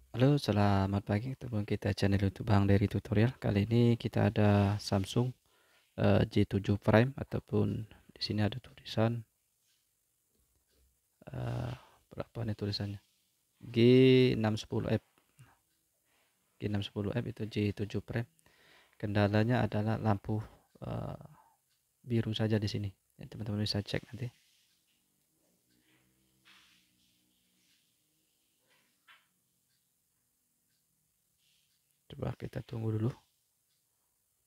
Halo, selamat pagi. Ketemu kita channel YouTube Bang Dery Tutorial. Kali ini kita ada Samsung J7 Prime ataupun di sini ada tulisan eh, berapa nih tulisannya? G610F. G610F itu J7 Prime. Kendalanya adalah lampu eh, biru saja di sini. Ya, teman-teman bisa cek nanti. Coba kita tunggu dulu.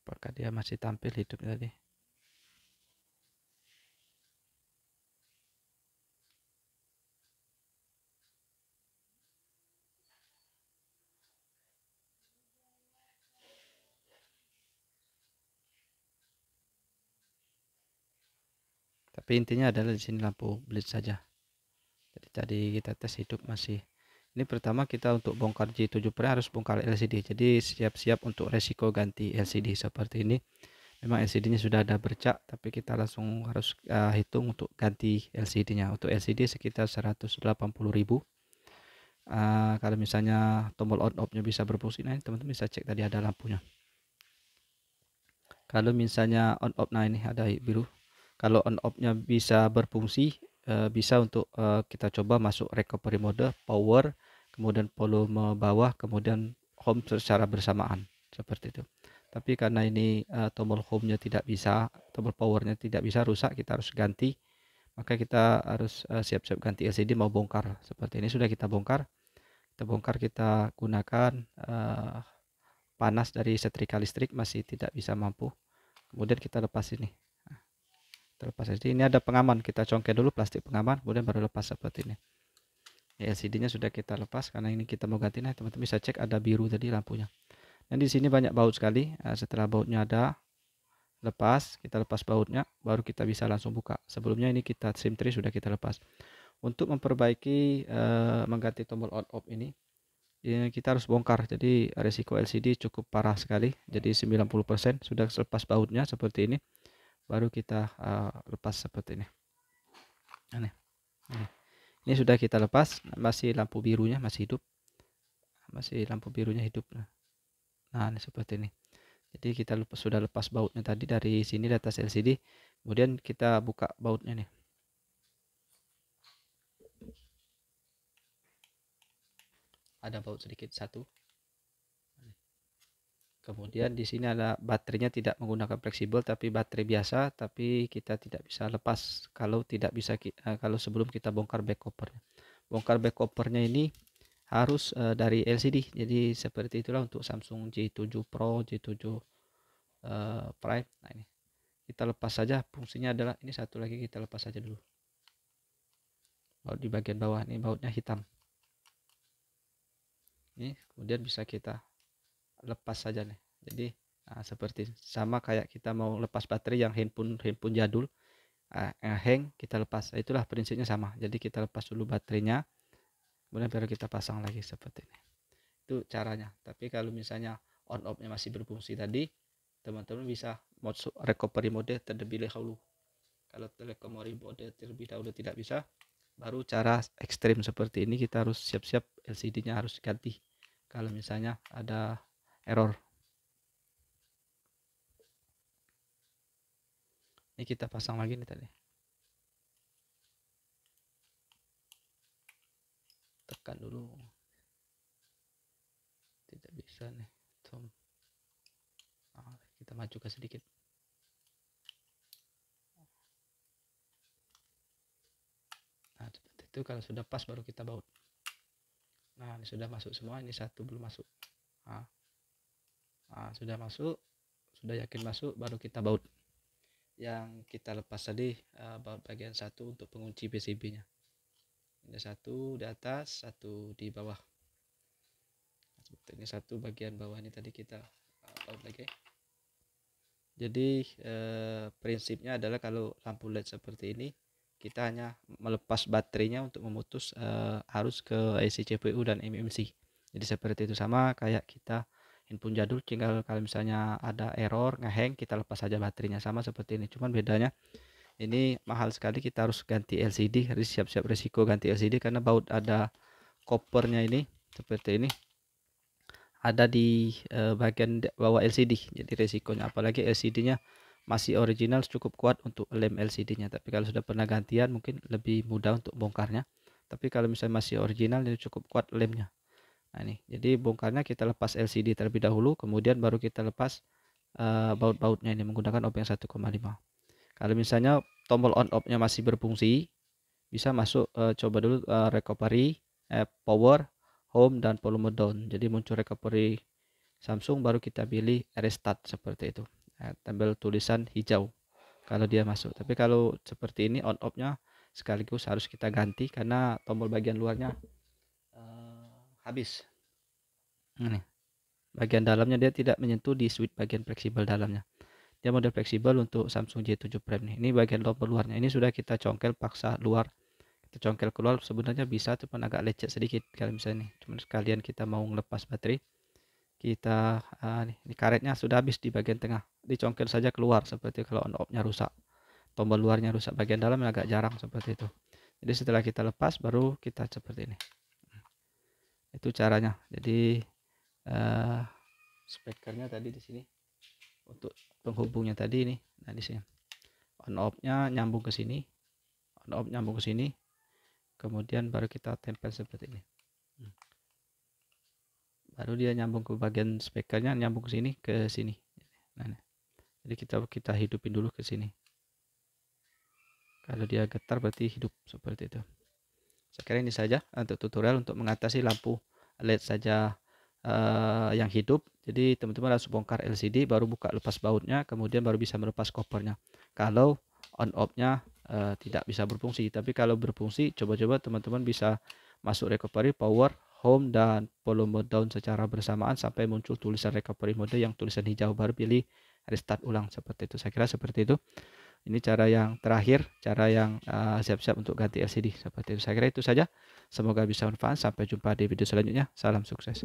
Apakah dia masih tampil hidup tadi? Tapi intinya adalah di sini lampu bleed saja. Jadi tadi kita tes hidup masih. Ini pertama kita untuk bongkar J7 Prime harus bongkar LCD. Jadi siap-siap untuk resiko ganti LCD seperti ini. Memang LCD-nya sudah ada bercak, tapi kita langsung harus hitung untuk ganti LCD-nya. Untuk LCD sekitar 180.000. Kalau misalnya tombol on off-nya bisa berfungsi, nah teman-teman bisa cek tadi ada lampunya. Kalau misalnya on off, nah ini ada biru. Kalau on off-nya bisa berfungsi, bisa untuk kita coba masuk recovery mode, power, kemudian volume bawah, kemudian home secara bersamaan seperti itu. Tapi karena ini tombol home-nya tidak bisa, tombol power-nya tidak bisa, rusak, kita harus ganti. Maka kita harus siap-siap ganti LCD, mau bongkar seperti ini. Sudah kita bongkar, kita gunakan panas dari setrika listrik masih tidak bisa mampu. Kemudian kita lepas ini. Terlepas. Jadi ini ada pengaman, kita congkel dulu plastik pengaman, kemudian baru lepas seperti ini. LCD-nya sudah kita lepas karena ini kita mau ganti. Nah, teman-teman bisa cek ada biru tadi lampunya. Dan di sini banyak baut sekali. Setelah bautnya ada lepas, kita lepas bautnya, baru kita bisa langsung buka. Sebelumnya ini kita trim tree sudah kita lepas. Untuk memperbaiki mengganti tombol on off ini, kita harus bongkar. Jadi resiko LCD cukup parah sekali. Jadi 90% sudah lepas bautnya seperti ini. Baru kita lepas seperti ini. Ini sudah kita lepas, masih lampu birunya masih hidup. Masih lampu birunya hidup. Nah, ini seperti ini. Jadi kita sudah lepas bautnya tadi dari sini di atas LCD. Kemudian kita buka bautnya nih. Ada baut sedikit satu. Kemudian di sini ada baterainya, tidak menggunakan fleksibel tapi baterai biasa, tapi kita tidak bisa lepas kalau tidak bisa kalau sebelum kita bongkar back covernya. Bongkar back covernya ini harus dari LCD. Jadi seperti itulah untuk Samsung J7 Pro, J7 Prime. Nah, ini kita lepas saja. Fungsinya adalah ini satu lagi, kita lepas saja dulu. Baut di bagian bawah ini bautnya hitam. Ini kemudian bisa kita lepas saja nih. Jadi seperti sama kayak kita mau lepas baterai yang handphone jadul, hang kita lepas. Itulah prinsipnya sama. Jadi kita lepas dulu baterainya, kemudian baru kita pasang lagi seperti ini. Itu caranya. Tapi kalau misalnya on off-nya masih berfungsi tadi, teman-teman bisa mode recovery mode terlebih dahulu. Kalau recovery mode terlebih dahulu tidak bisa, baru cara ekstrim seperti ini kita harus siap-siap LCD-nya harus ganti kalau misalnya ada error. Ini kita pasang lagi nih tadi, tekan dulu, tidak bisa nih. Kita majukan sedikit. Nah, seperti itu. Kalau sudah pas baru kita baut. Nah, ini sudah masuk semua, ini satu belum masuk. Sudah masuk, sudah yakin masuk, baru kita baut. Yang kita lepas tadi baut bagian satu untuk pengunci PCB-nya. Ini satu di atas, satu di bawah. Seperti ini satu bagian bawah ini tadi kita baut lagi. Jadi prinsipnya adalah kalau lampu LED seperti ini, kita hanya melepas baterainya untuk memutus arus ke IC CPU dan MMC. Jadi seperti itu, sama kayak kita handphone jadul, tinggal kalau misalnya ada error ngehang, kita lepas saja baterainya, sama seperti ini. Cuman bedanya ini mahal sekali, kita harus ganti LCD, harus siap-siap resiko ganti LCD karena baut ada kopernya ini seperti ini. ada di bagian bawah LCD. Jadi resikonya, apalagi LCD-nya masih original cukup kuat untuk lem LCD-nya. Tapi kalau sudah pernah gantian mungkin lebih mudah untuk bongkarnya. Tapi kalau misalnya masih original itu cukup kuat lemnya. Nah ini, jadi bongkarnya kita lepas LCD terlebih dahulu, kemudian baru kita lepas baut-bautnya ini menggunakan op yang 1,5. Kalau misalnya tombol on off-nya masih berfungsi, bisa masuk coba dulu recovery, power, home, dan volume down. Jadi muncul recovery Samsung, baru kita pilih restart seperti itu. Tampil tulisan hijau kalau dia masuk. Tapi kalau seperti ini on off-nya sekaligus harus kita ganti karena tombol bagian luarnya habis. Ini bagian dalamnya dia tidak menyentuh di switch bagian fleksibel dalamnya. Dia model fleksibel untuk Samsung J7 Prime nih. Ini bagian tombol luarnya. Ini sudah kita congkel paksa luar. Kita congkel keluar sebenarnya bisa, cuman agak lecet sedikit kalau misalnya nih. Cuman sekalian kita mau ngelepas baterai, kita ini karetnya sudah habis di bagian tengah. Dicongkel saja keluar seperti kalau on off-nya rusak. Tombol luarnya rusak, bagian dalam agak jarang seperti itu. Jadi setelah kita lepas baru kita seperti ini. Itu caranya. Jadi speakernya tadi di sini. Untuk penghubungnya tadi ini, nah di sini on off-nya nyambung ke sini, on off nyambung ke sini, kemudian baru kita tempel seperti ini. Baru dia nyambung ke bagian speakernya, nyambung ke sini. Nah, jadi kita hidupin dulu ke sini. Kalau dia getar berarti hidup seperti itu. Sekarang ini saja untuk tutorial untuk mengatasi lampu LED saja yang hidup. Jadi teman-teman harus bongkar LCD, baru buka lepas bautnya, kemudian baru bisa melepas covernya. Kalau on off-nya tidak bisa berfungsi, tapi kalau berfungsi, coba-coba teman-teman bisa masuk recovery, power, home, dan volume down secara bersamaan sampai muncul tulisan recovery mode yang tulisan hijau, baru pilih restart ulang seperti itu. Saya kira seperti itu. Ini cara yang terakhir, cara yang siap-siap untuk ganti LCD seperti itu. Saya kira itu saja. Semoga bisa bermanfaat. Sampai jumpa di video selanjutnya. Salam sukses.